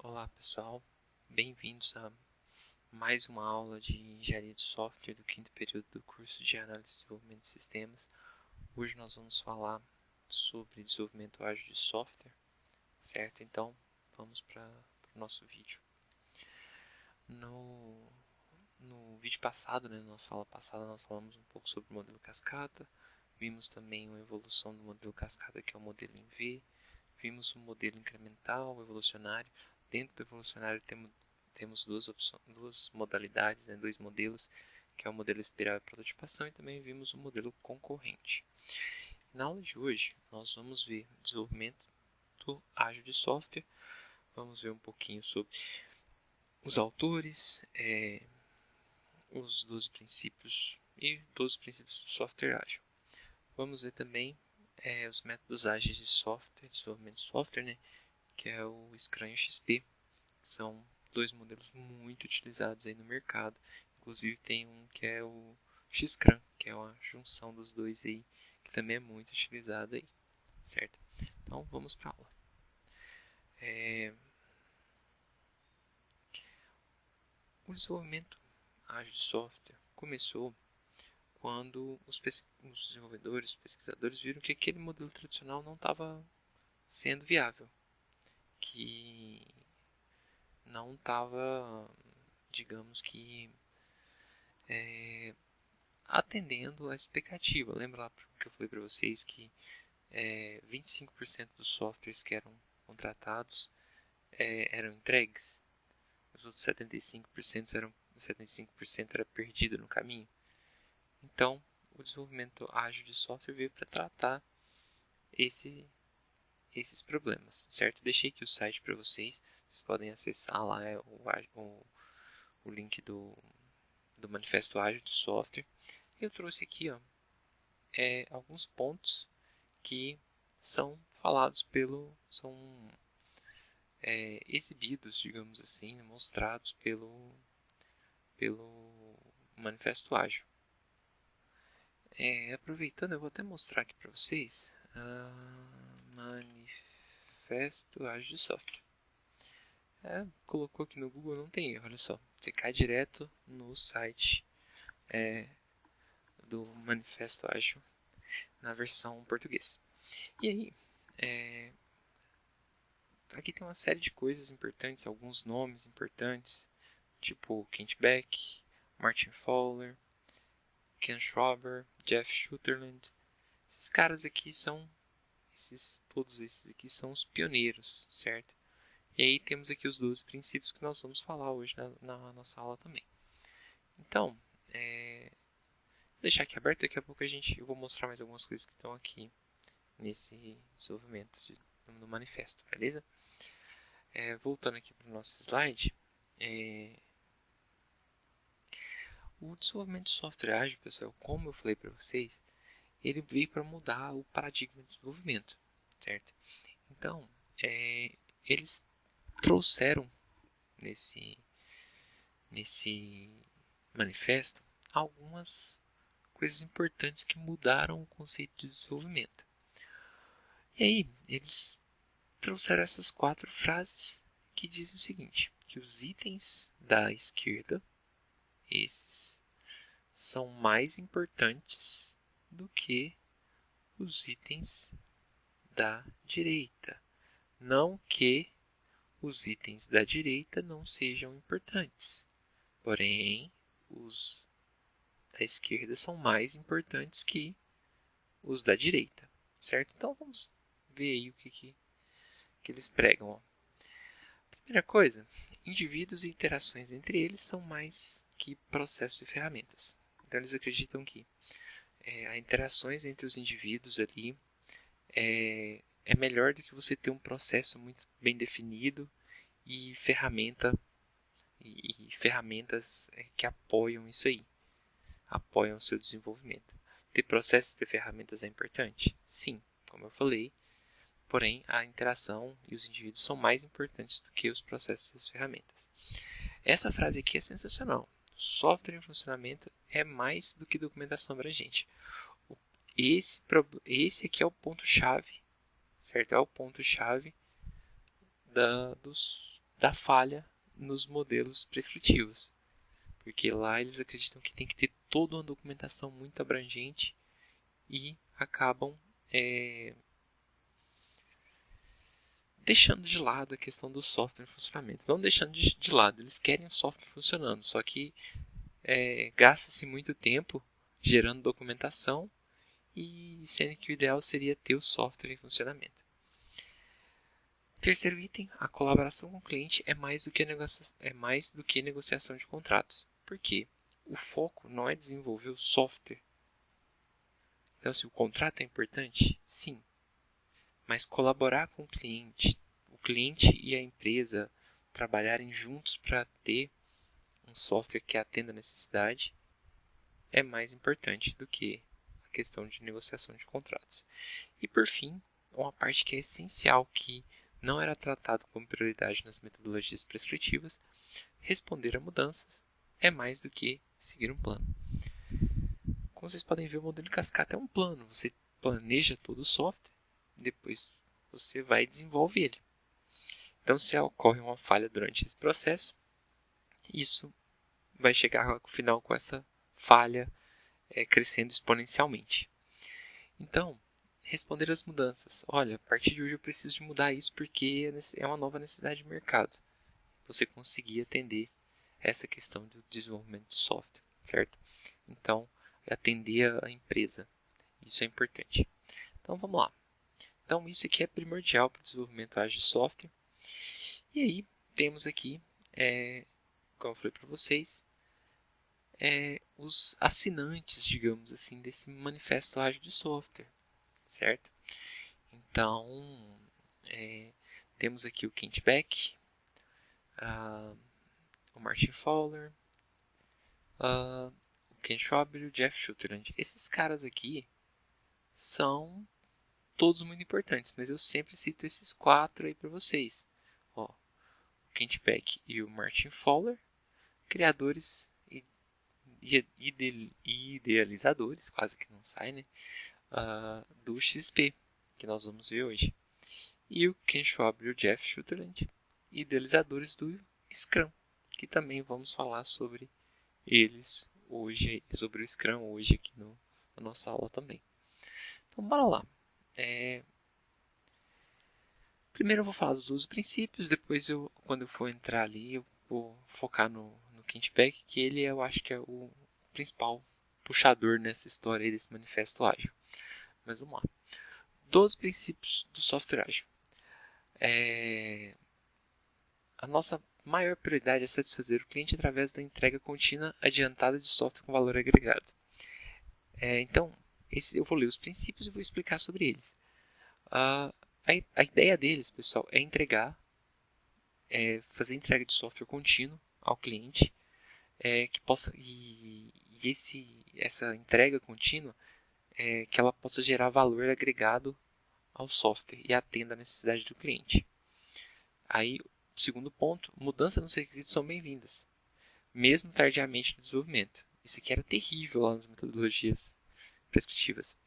Olá pessoal, bem-vindos a mais uma aula de Engenharia de Software do quinto período do curso de Análise e Desenvolvimento de Sistemas. Hoje nós vamos falar sobre desenvolvimento ágil de software, certo? Então vamos para o nosso vídeo. No vídeo passado, na nossa aula passada, nós falamos um pouco sobre o modelo cascata, vimos também uma evolução do modelo cascata, que é o modelo em V, vimos o modelo incremental, o evolucionário. Dentro do evolucionário temos duas modalidades, dois modelos, que é o modelo espiral e prototipação, e também vimos o modelo concorrente. Na aula de hoje, nós vamos ver desenvolvimento do ágil de software, vamos ver um pouquinho sobre os autores, os 12 princípios e 12 princípios do software ágil. Vamos ver também os métodos ágeis de software, desenvolvimento de software, que é o Scrum e o XP. São dois modelos muito utilizados aí no mercado. Inclusive tem um que é o Xscrum, que é uma junção dos dois aí, que também é muito utilizado aí, certo? Então vamos para a aula. O desenvolvimento ágil de software começou quando os desenvolvedores, os pesquisadores viram que aquele modelo tradicional não estava sendo viável, que não estava, digamos que, atendendo a expectativa. Lembra lá que eu falei para vocês que 25% dos softwares que eram contratados eram entregues? Os outros 75% era perdido no caminho. Então, o desenvolvimento ágil de software veio para tratar esses problemas, certo? Deixei aqui o site para vocês. Vocês podem acessar lá o link do Manifesto Ágil de Software. Eu trouxe aqui alguns pontos que são falados são exibidos, digamos assim, mostrados pelo Manifesto Ágil. Aproveitando, eu vou até mostrar aqui para vocês Manifesto Ágil de Software. Colocou aqui no Google, não tem erro, olha só. Você cai direto no site do Manifesto Ágil na versão português. E aí, aqui tem uma série de coisas importantes, alguns nomes importantes, tipo Kent Beck, Martin Fowler, Ken Schwaber, Jeff Sutherland. Esses caras aqui todos esses aqui são os pioneiros, certo? E aí temos aqui os 12 princípios que nós vamos falar hoje na nossa aula também. Então, vou deixar aqui aberto, daqui a pouco eu vou mostrar mais algumas coisas que estão aqui nesse desenvolvimento no manifesto, beleza? Voltando aqui para o nosso slide, o desenvolvimento de software ágil, pessoal, como eu falei para vocês, ele veio para mudar o paradigma de desenvolvimento, certo? Então, eles trouxeram nesse manifesto algumas coisas importantes que mudaram o conceito de desenvolvimento. E aí, eles trouxeram essas 4 frases que dizem o seguinte, que os itens da esquerda, esses, são mais importantes do que os itens da direita. Não que os itens da direita não sejam importantes, porém, os da esquerda são mais importantes que os da direita, certo? Então, vamos ver aí o que eles pregam. Ó. Primeira coisa, indivíduos e interações entre eles são mais que processos e ferramentas. Então, eles acreditam que as interações entre os indivíduos ali é melhor do que você ter um processo muito bem definido e ferramentas que apoiam isso aí, apoiam o seu desenvolvimento. Ter processos e ter ferramentas é importante? Sim, como eu falei, porém a interação e os indivíduos são mais importantes do que os processos e as ferramentas. Essa frase aqui é sensacional. Software em funcionamento é mais do que documentação abrangente. Esse aqui é o ponto-chave, certo? É o ponto-chave da falha nos modelos prescritivos, porque lá eles acreditam que tem que ter toda uma documentação muito abrangente e acabam deixando de lado a questão do software em funcionamento. Não deixando de lado, eles querem o software funcionando, só que gasta-se muito tempo gerando documentação e sendo que o ideal seria ter o software em funcionamento. Terceiro item, a colaboração com o cliente é mais do que negociação de contratos. Por quê? O foco não é desenvolver o software. Então, se o contrato é importante, sim. Mas colaborar com o cliente e a empresa trabalharem juntos para ter um software que atenda a necessidade é mais importante do que a questão de negociação de contratos. E por fim, uma parte que é essencial, que não era tratado como prioridade nas metodologias prescritivas, responder a mudanças é mais do que seguir um plano. Como vocês podem ver, o modelo de cascata é um plano. Você planeja todo o software, depois você vai e desenvolve ele. Então, se ocorre uma falha durante esse processo, isso vai chegar ao final com essa falha crescendo exponencialmente. Então, responder às mudanças. Olha, a partir de hoje eu preciso de mudar isso porque é uma nova necessidade de mercado. Você conseguir atender essa questão do desenvolvimento do software, certo? Então, atender a empresa. Isso é importante. Então, vamos lá. Então, isso aqui é primordial para o desenvolvimento ágil de software. E aí, temos aqui, como eu falei para vocês, os assinantes, digamos assim, desse manifesto ágil de software, certo? Então, temos aqui o Kent Beck, o Martin Fowler, o Ken Schwab e o Jeff Sutherland. Esses caras aqui são todos muito importantes, mas eu sempre cito esses 4 aí para vocês. Ó, o Kent Beck e o Martin Fowler, criadores e idealizadores, quase que não sai, né? Do XP, que nós vamos ver hoje. E o Ken Schwab e o Jeff Sutherland, idealizadores do Scrum, que também vamos falar sobre eles hoje, sobre o Scrum hoje aqui na nossa aula também. Então, bora lá. Primeiro eu vou falar dos 12 princípios, depois quando eu for entrar ali, eu vou focar no Kent Beck, que ele eu acho que é o principal puxador nessa história aí desse manifesto ágil. Mas vamos lá. 12 princípios do software ágil. A nossa maior prioridade é satisfazer o cliente através da entrega contínua adiantada de software com valor agregado. Então, eu vou ler os princípios e vou explicar sobre eles. A ideia deles, pessoal, é fazer entrega de software contínuo ao cliente, que possa essa entrega contínua que ela possa gerar valor agregado ao software e atenda a necessidade do cliente. Aí, segundo ponto, mudanças nos requisitos são bem-vindas, mesmo tardiamente no desenvolvimento. Isso aqui era terrível lá nas metodologias prescritivas.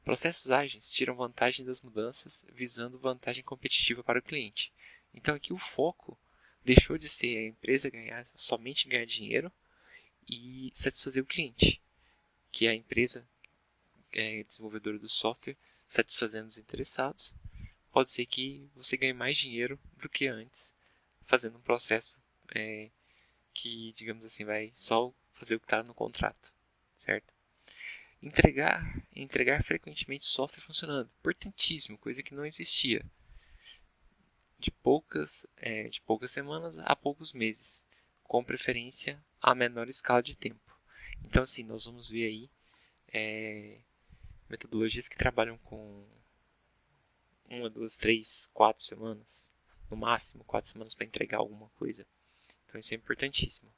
Processos ágeis tiram vantagem das mudanças, visando vantagem competitiva para o cliente. Então aqui o foco deixou de ser a empresa somente ganhar dinheiro e satisfazer o cliente, que é a empresa desenvolvedora do software satisfazendo os interessados. Pode ser que você ganhe mais dinheiro do que antes, fazendo um processo que, digamos assim, vai só fazer o que está no contrato, certo? Entregar frequentemente software funcionando. Importantíssimo, coisa que não existia. De poucas semanas a poucos meses, com preferência a menor escala de tempo. Então, assim, nós vamos ver aí metodologias que trabalham com 1, 2, 3, 4 semanas, no máximo 4 semanas para entregar alguma coisa. Então, isso é importantíssimo.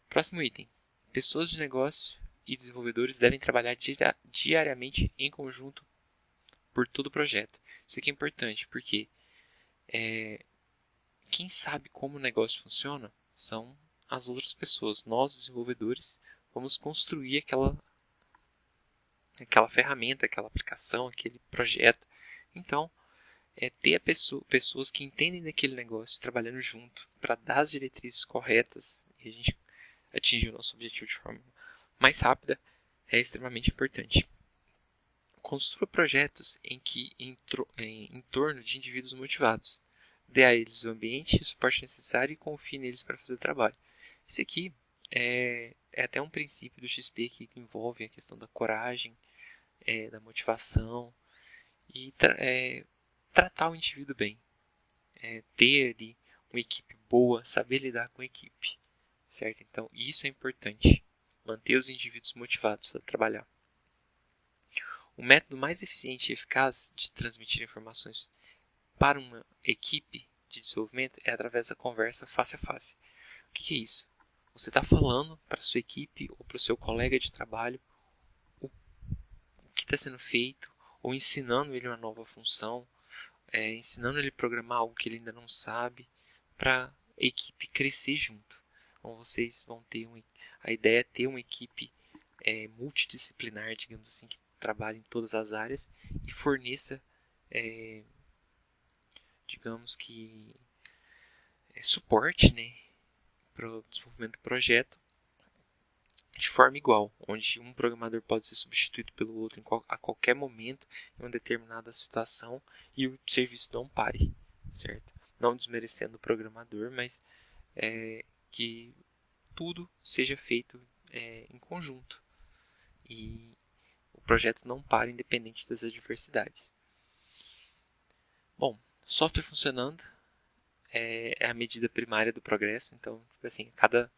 Próximo item. Pessoas de negócio e desenvolvedores devem trabalhar diariamente em conjunto por todo o projeto. Isso aqui é importante porque quem sabe como o negócio funciona são as outras pessoas. Nós, desenvolvedores, vamos construir aquela ferramenta, aquela aplicação, aquele projeto. Então, é ter pessoas que entendem daquele negócio trabalhando junto para dar as diretrizes corretas e a gente atingir o nosso objetivo de forma mais rápida é extremamente importante. Construa projetos em torno de indivíduos motivados. Dê a eles o ambiente e o suporte necessário e confie neles para fazer o trabalho. Isso aqui é até um princípio do XP que envolve a questão da coragem, da motivação e tratar o indivíduo bem. Ter ali uma equipe boa, saber lidar com a equipe. Certo? Então, isso é importante. Manter os indivíduos motivados para trabalhar. O método mais eficiente e eficaz de transmitir informações para uma equipe de desenvolvimento é através da conversa face a face. O que é isso? Você está falando para a sua equipe ou para o seu colega de trabalho o que está sendo feito, ou ensinando ele uma nova função, ensinando ele a programar algo que ele ainda não sabe, para a equipe crescer junto. Então vocês vão ter a ideia é ter uma equipe multidisciplinar, digamos assim, que trabalhe em todas as áreas e forneça, digamos que, suporte, né, para o desenvolvimento do projeto de forma igual, onde um programador pode ser substituído pelo outro a qualquer momento em uma determinada situação e o serviço não pare, certo? Não desmerecendo o programador, mas que tudo seja feito em conjunto e o projeto não pare independente das adversidades. Bom, software funcionando é a medida primária do progresso, então, assim, cada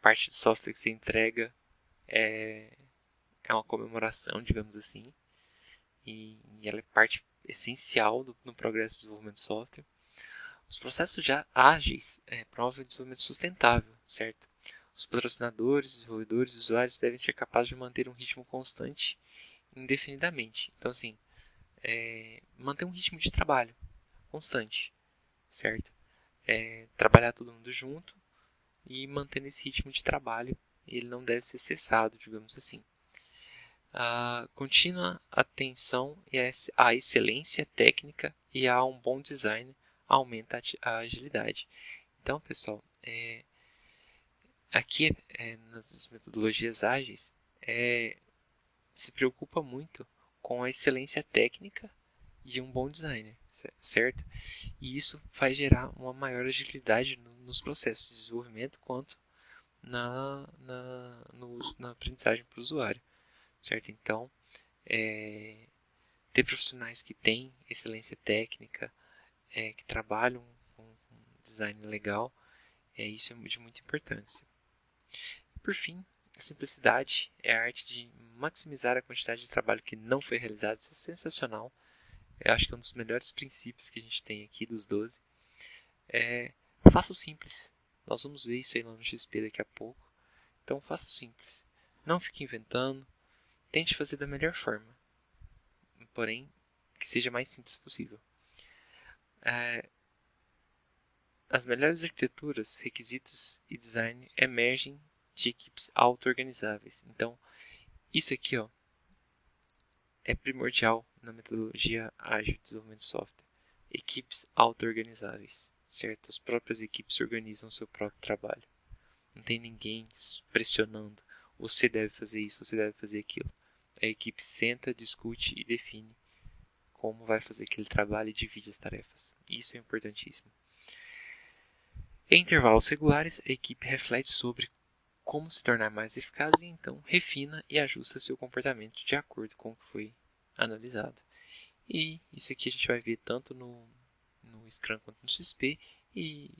parte de software que você entrega é uma comemoração, digamos assim, e ela é parte essencial no progresso do desenvolvimento de software. Os processos já ágeis promovem o desenvolvimento sustentável, certo? Os patrocinadores, desenvolvedores e usuários devem ser capazes de manter um ritmo constante indefinidamente. Então, assim, manter um ritmo de trabalho constante, certo? Trabalhar todo mundo junto e mantendo esse ritmo de trabalho, ele não deve ser cessado, digamos assim. A contínua atenção à excelência técnica e a um bom design aumenta a agilidade. Então, pessoal, aqui nas metodologias ágeis se preocupa muito com a excelência técnica e um bom designer, certo? E isso vai gerar uma maior agilidade nos processos de desenvolvimento quanto na aprendizagem para o usuário, certo? Então, ter profissionais que têm excelência técnica, que trabalham com um design legal, isso é de muita importância. E, por fim, a simplicidade é a arte de maximizar a quantidade de trabalho que não foi realizado. Isso é sensacional. Eu acho que é um dos melhores princípios que a gente tem aqui dos 12. Faça o simples. Nós vamos ver isso aí lá no XP daqui a pouco. Então, faça o simples. Não fique inventando. Tente fazer da melhor forma. Porém, que seja mais simples possível. As melhores arquiteturas, requisitos e design emergem de equipes auto-organizáveis. Então, isso aqui é primordial na metodologia ágil de desenvolvimento de software. Equipes auto-organizáveis, certo? As próprias equipes organizam seu próprio trabalho. Não tem ninguém pressionando. Você deve fazer isso, você deve fazer aquilo. A equipe senta, discute e define como vai fazer aquele trabalho e divide as tarefas. Isso é importantíssimo. Em intervalos regulares, a equipe reflete sobre como se tornar mais eficaz e então refina e ajusta seu comportamento de acordo com o que foi analisado. E isso aqui a gente vai ver tanto no Scrum quanto no XP, e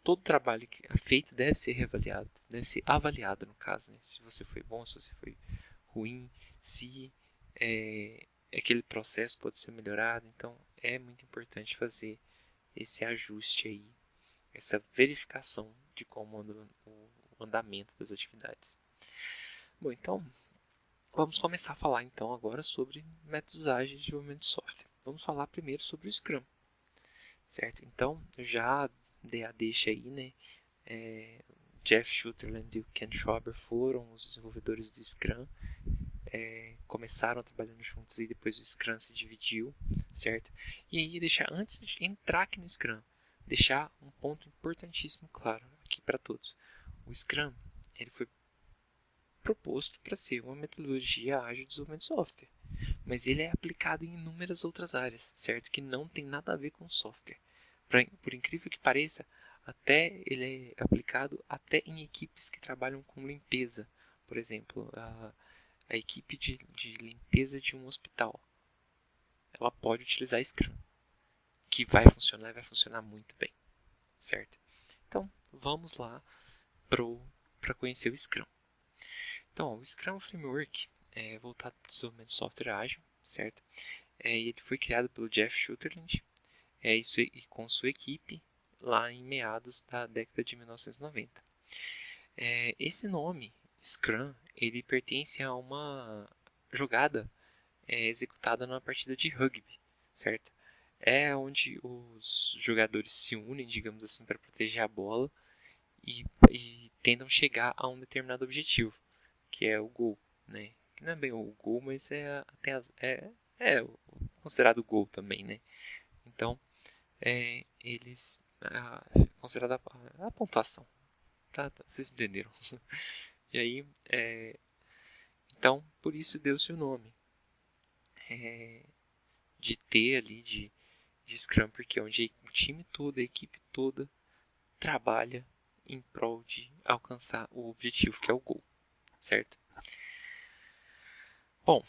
todo trabalho que é feito deve ser reavaliado, deve ser avaliado no caso, né? Se você foi bom, se você foi ruim, se aquele processo pode ser melhorado. Então é muito importante fazer esse ajuste aí, essa verificação de como anda o andamento das atividades. Bom, então vamos começar a falar então agora sobre métodos ágeis de desenvolvimento de software. Vamos falar primeiro sobre o Scrum, certo? Então eu já dei a deixa aí, né? Jeff Sutherland e o Ken Schwaber foram os desenvolvedores do Scrum. começaram trabalhando juntos e depois o Scrum se dividiu, certo? E aí, antes de entrar aqui no Scrum, deixar um ponto importantíssimo claro aqui para todos. O Scrum ele foi proposto para ser uma metodologia ágil de desenvolvimento de software, mas ele é aplicado em inúmeras outras áreas, certo? Que não tem nada a ver com software. Por incrível que pareça, até ele é aplicado até em equipes que trabalham com limpeza. Por exemplo, a equipe de limpeza de um hospital, ela pode utilizar Scrum, que vai funcionar e vai funcionar muito bem, certo? Então, vamos lá para conhecer o Scrum. Então, o Scrum Framework é voltado para o desenvolvimento de software ágil, certo? Ele foi criado pelo Jeff Sutherland e com sua equipe lá em meados da década de 1990. Esse nome, Scrum, ele pertence a uma jogada executada numa partida de rugby, certo? É onde os jogadores se unem, digamos assim, para proteger a bola e tentam chegar a um determinado objetivo, que é o gol, né? Que não é bem o gol, mas é considerado gol também, né? Então, considerada a pontuação, tá? Vocês entenderam? E aí, então, por isso deu-se o nome de T ali, de Scrum, porque é onde o time todo, a equipe toda trabalha em prol de alcançar o objetivo, que é o gol, certo? Bom,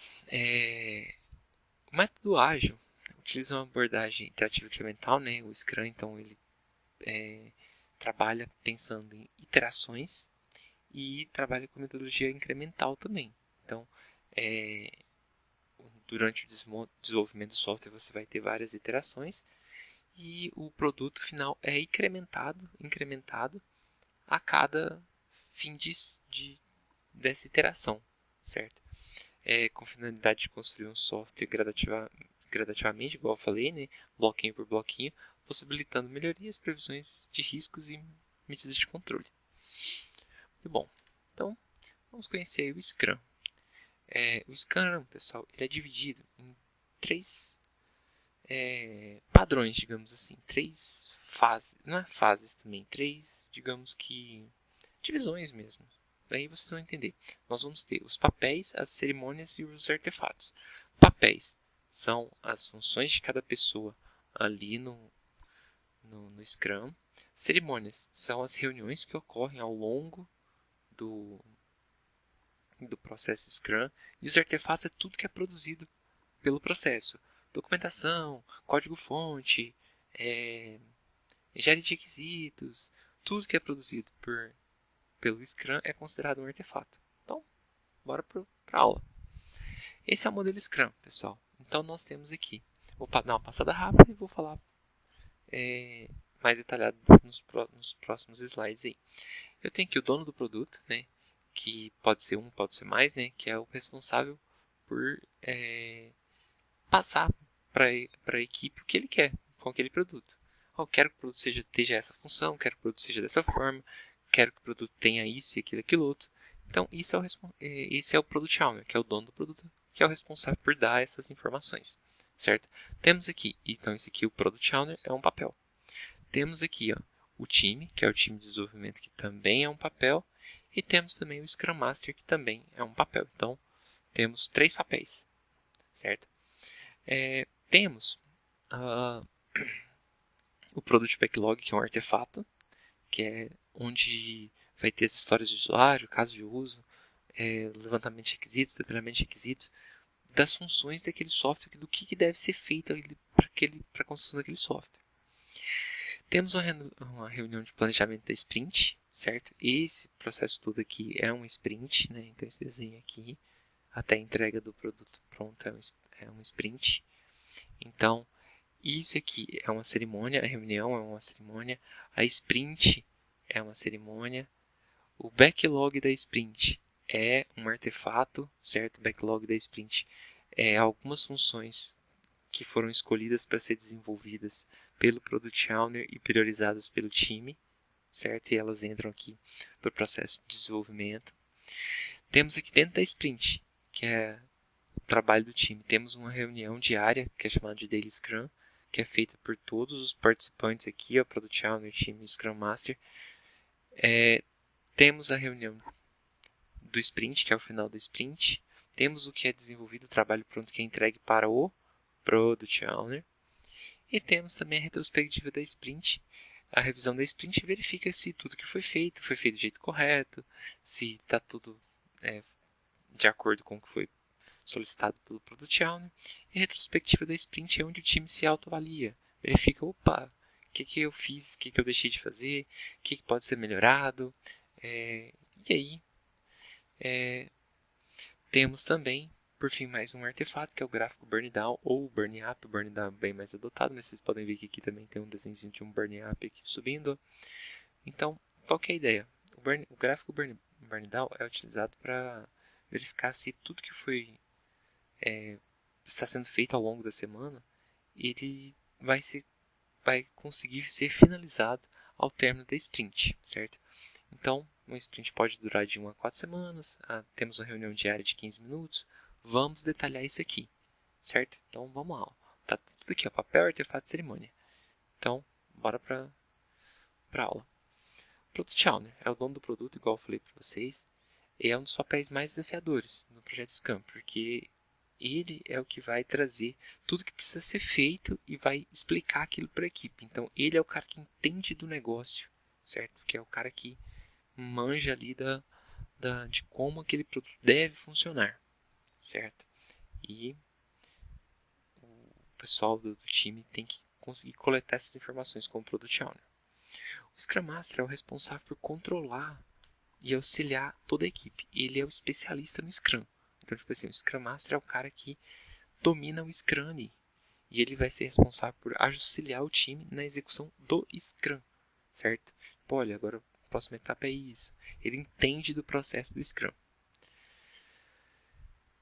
o método ágil utiliza uma abordagem interativa incremental, né? O Scrum, então, ele trabalha pensando em iterações e trabalha com metodologia incremental também. Então, durante o desenvolvimento do software você vai ter várias iterações e o produto final é incrementado a cada fim dessa iteração, certo? Com finalidade de construir um software gradativamente, igual eu falei, né? Bloquinho por bloquinho, possibilitando melhorias, previsões de riscos e medidas de controle. Muito bom. Então, vamos conhecer o Scrum. O Scrum, pessoal, ele é dividido em 3 padrões, digamos assim. 3 fases, não é fases também, 3, digamos que, divisões mesmo. Daí vocês vão entender. Nós vamos ter os papéis, as cerimônias e os artefatos. Papéis são as funções de cada pessoa ali no Scrum. Cerimônias são as reuniões que ocorrem ao longo do processo Scrum. E os artefatos é tudo que é produzido pelo processo. Documentação, código-fonte, engenharia de requisitos, tudo que é produzido pelo Scrum é considerado um artefato. Então, bora para a aula. Esse é o modelo Scrum, pessoal. Então, nós temos aqui. Vou dar uma passada rápida e vou falar mais detalhado nos próximos slides aí. Eu tenho aqui o dono do produto, né, que pode ser um, pode ser mais, né, que é o responsável por passar para a equipe o que ele quer com aquele produto. Quero que o produto esteja essa função, quero que o produto seja dessa forma, quero que o produto tenha isso e aquilo outro. Então, esse é o Product Owner, que é o dono do produto, que é o responsável por dar essas informações, certo? Temos aqui, então esse aqui, o Product Owner, é um papel. Temos aqui o time, que é o time de desenvolvimento, que também é um papel. E temos também o Scrum Master, que também é um papel. Então, temos 3 papéis, certo? Temos o Product Backlog, que é um artefato, que é onde vai ter as histórias de usuário, casos de uso, levantamento de requisitos, detalhamento de requisitos, das funções daquele software, do que deve ser feito para a construção daquele software. Temos uma reunião de planejamento da sprint, certo? Esse processo todo aqui é um sprint, né? Então esse desenho aqui, até a entrega do produto pronto, é um sprint. Então, isso aqui é uma cerimônia, a reunião é uma cerimônia, a sprint é uma cerimônia, o backlog da sprint é um artefato, certo? O backlog da sprint é algumas funções que foram escolhidas para ser desenvolvidas pelo Product Owner e priorizadas pelo time, certo? E elas entram aqui para o processo de desenvolvimento. Temos aqui dentro da sprint, que é o trabalho do time. Temos uma reunião diária, que é chamada de Daily Scrum, que é feita por todos os participantes aqui, o Product Owner, time e Scrum Master. Temos a reunião do sprint, que é o final do sprint. Temos o que é desenvolvido, o trabalho pronto que é entregue para o Product Owner. E temos também a retrospectiva da sprint. A revisão da sprint verifica se tudo que foi feito do jeito correto, se está tudo de acordo com o que foi solicitado pelo Product Owner. E a retrospectiva da sprint é onde o time se autoavalia. Verifica, opa, o que eu fiz, o que eu deixei de fazer, o que pode ser melhorado. E aí, temos também, por fim, mais um artefato, que é o gráfico Burn Down ou Burn Up. O Burn Down é bem mais adotado, mas vocês podem ver que aqui também tem um desenho de um Burn Up aqui subindo. Então, qual que é a ideia? O gráfico Burn Down é utilizado para verificar se tudo que está sendo feito ao longo da semana, ele vai conseguir ser finalizado ao término da sprint, certo? Então, um sprint pode durar de 1 a 4 semanas, temos uma reunião diária de 15 minutos, vamos detalhar isso aqui, certo? Então, vamos lá, tá tudo aqui, papel, artefato, cerimônia. Então, bora para a aula. O Product Owner é o dono do produto, igual eu falei para vocês, e é um dos papéis mais desafiadores no projeto Scrum, porque ele é o que vai trazer tudo que precisa ser feito e vai explicar aquilo para a equipe. Então, ele é o cara que entende do negócio, certo? Que é o cara que manja ali de como aquele produto deve funcionar, certo? E o pessoal do time tem que conseguir coletar essas informações como Product Owner. O Scrum Master é o responsável por controlar e auxiliar toda a equipe. Ele é o especialista no Scrum. Então, tipo assim, o Scrum Master é o cara que domina o Scrum ali. E ele vai ser responsável por auxiliar o time na execução do Scrum, certo? Tipo, olha, agora a próxima etapa é isso. Ele entende do processo do Scrum.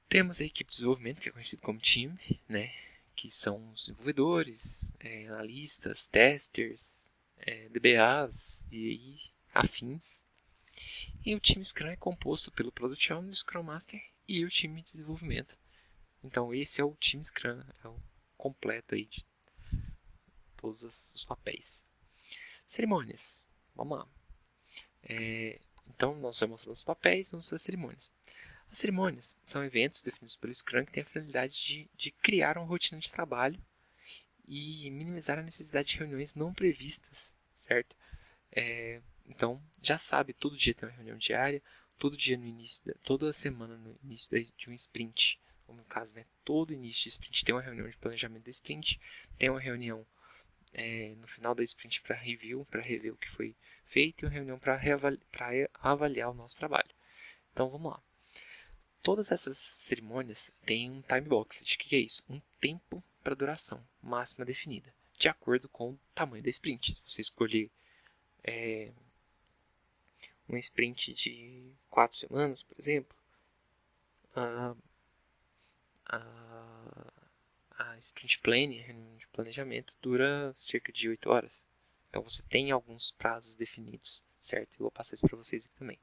Temos a equipe de desenvolvimento, que é conhecido como time, né? Que são os desenvolvedores, analistas, testers, DBAs e afins. E o time Scrum é composto pelo Product Owner, o Scrum Master e o time de desenvolvimento. Então esse é o time Scrum, é o completo aí de todos os papéis. Cerimônias, vamos lá. Então nós já mostramos os papéis, vamos para as cerimônias. As cerimônias são eventos definidos pelo Scrum que têm a finalidade de criar uma rotina de trabalho e minimizar a necessidade de reuniões não previstas, certo? Então, já sabe, todo dia tem uma reunião diária, toda semana no início de um sprint, ou no caso, né, todo início de sprint tem uma reunião de planejamento da sprint, tem uma reunião no final da sprint para review, para rever o que foi feito, e uma reunião para avaliar o nosso trabalho. Então, vamos lá. Todas essas cerimônias têm um time box. De que é isso? Um tempo para duração máxima definida, de acordo com o tamanho da sprint. Se você escolher uma sprint de 4 semanas, por exemplo, a sprint planning, a reunião de planejamento, dura cerca de 8 horas. Então você tem alguns prazos definidos, certo? Eu vou passar isso para vocês aqui também.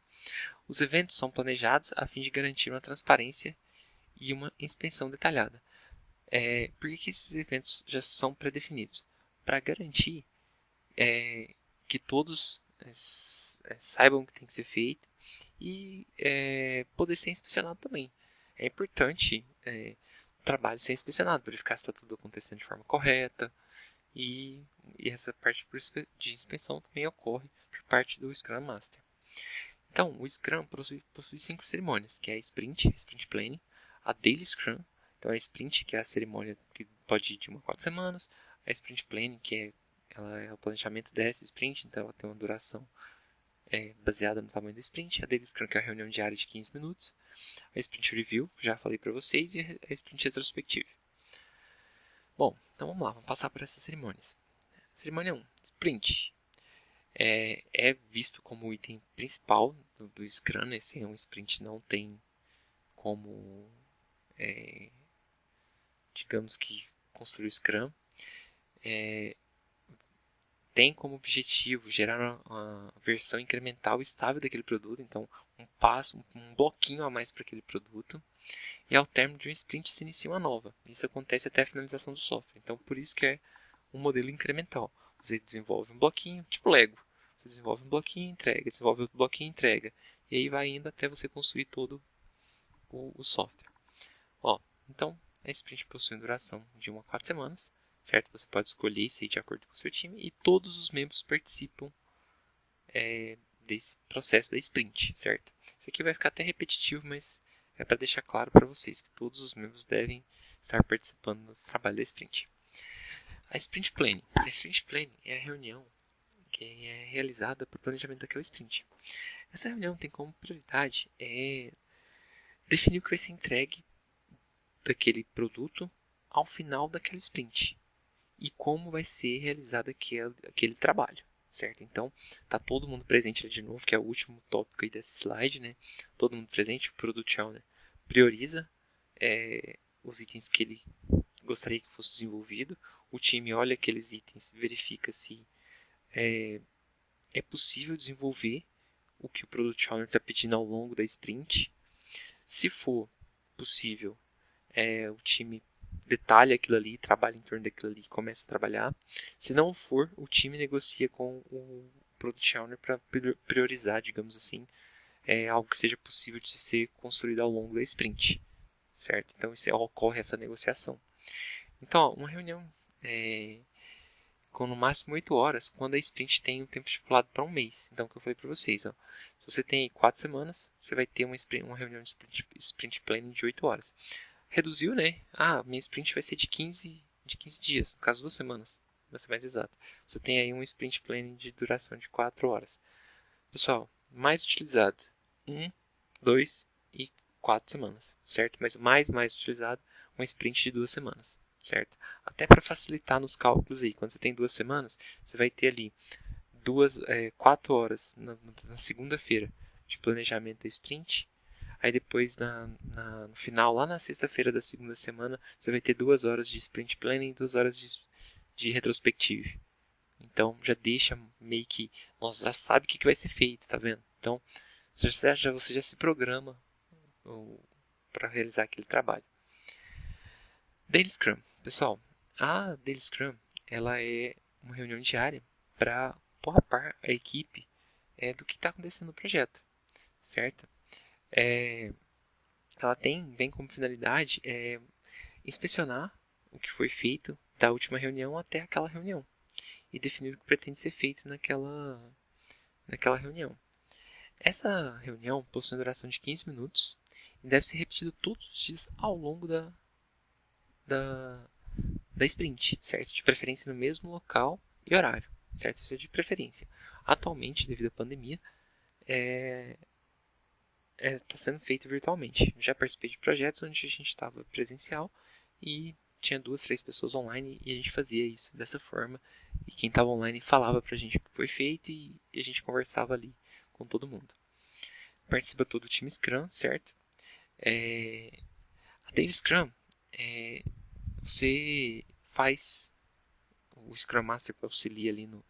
Os eventos são planejados a fim de garantir uma transparência e uma inspeção detalhada. Por que esses eventos já são pré-definidos? Para garantir que todos saibam o que tem que ser feito e poder ser inspecionado também. É importante o trabalho ser inspecionado, verificar se está tudo acontecendo de forma correta, e essa parte de inspeção também ocorre por parte do Scrum Master. Então, o Scrum possui 5 cerimônias, que é a Sprint Planning, a Daily Scrum, então a Sprint, que é a cerimônia que pode ir de 1 a 4 semanas, a Sprint Planning, que ela é o planejamento dessa sprint, então ela tem uma duração baseada no tamanho da sprint, a Daily Scrum, que é a reunião diária de 15 minutos, a Sprint Review, já falei para vocês, e a Sprint Retrospective. Bom, então vamos lá, vamos passar por essas cerimônias. Cerimônia 1, Sprint. É visto como o item principal do Scrum, né? Se é um sprint, não tem como, digamos que, construir o Scrum. Tem como objetivo gerar uma versão incremental estável daquele produto. Então, um passo, um bloquinho a mais para aquele produto, e ao término de um sprint se inicia uma nova. Isso acontece até a finalização do software. Então, por isso que é um modelo incremental. Você desenvolve um bloquinho, tipo Lego. Você desenvolve um bloquinho, entrega, desenvolve outro bloquinho, entrega. E aí vai indo até você construir todo o software. Então, a sprint possui duração de 1 a 4 semanas, certo? Você pode escolher isso aí de acordo com o seu time e todos os membros participam desse processo da sprint, certo? Isso aqui vai ficar até repetitivo, mas é para deixar claro para vocês que todos os membros devem estar participando do trabalho da sprint. A sprint planning. A sprint planning é a reunião que é realizada para o planejamento daquela sprint. Essa reunião tem como prioridade definir o que vai ser entregue daquele produto ao final daquela sprint e como vai ser realizado aquele trabalho, certo? Então, tá todo mundo presente de novo, que é o último tópico aí desse slide, né? Todo mundo presente, o Product Owner prioriza os itens que ele gostaria que fosse desenvolvido, o time olha aqueles itens, verifica se é possível desenvolver o que o Product Owner está pedindo ao longo da sprint. Se for possível, o time detalha aquilo ali, trabalha em torno daquilo ali e começa a trabalhar. Se não for, o time negocia com o Product Owner para priorizar, digamos assim, algo que seja possível de ser construído ao longo da sprint, certo? Então, ocorre essa negociação. Então, uma reunião com no máximo 8 horas, quando a sprint tem um tempo estipulado para um mês. Então, o que eu falei para vocês, se você tem 4 semanas, você vai ter uma reunião de sprint planning de 8 horas. Reduziu, né? Minha sprint vai ser de 15 dias, no caso 2 semanas, vai ser mais exato. Você tem aí um sprint planning de duração de 4 horas. Pessoal, mais utilizado 1, 2 e 4 semanas, certo? Mas o mais utilizado, uma sprint de 2 semanas, certo? Até para facilitar nos cálculos aí, quando você tem 2 semanas, você vai ter ali 4 horas na segunda-feira de planejamento da sprint. Aí depois, no final, lá na sexta-feira da segunda semana, você vai ter 2 horas de sprint planning e 2 horas de retrospective. Então, já deixa meio que... Nossa, já sabe o que vai ser feito, tá vendo? Então, você já se programa para realizar aquele trabalho. Daily Scrum. Pessoal, a Daily Scrum ela é uma reunião diária para pôr a par a equipe do que está acontecendo no projeto, certo? Ela tem bem como finalidade inspecionar o que foi feito da última reunião até aquela reunião e definir o que pretende ser feito naquela reunião. Essa reunião possui uma duração de 15 minutos e deve ser repetida todos os dias ao longo da sprint, certo? De preferência no mesmo local e horário, certo? Isso é de preferência. Atualmente, devido à pandemia, está sendo feito virtualmente. Já participei de projetos onde a gente estava presencial e tinha 2, 3 pessoas online e a gente fazia isso dessa forma. E quem estava online falava para a gente o que foi feito e a gente conversava ali com todo mundo. Participa todo o time Scrum, certo? A Daily Scrum, você faz o Scrum Master que auxilia ali no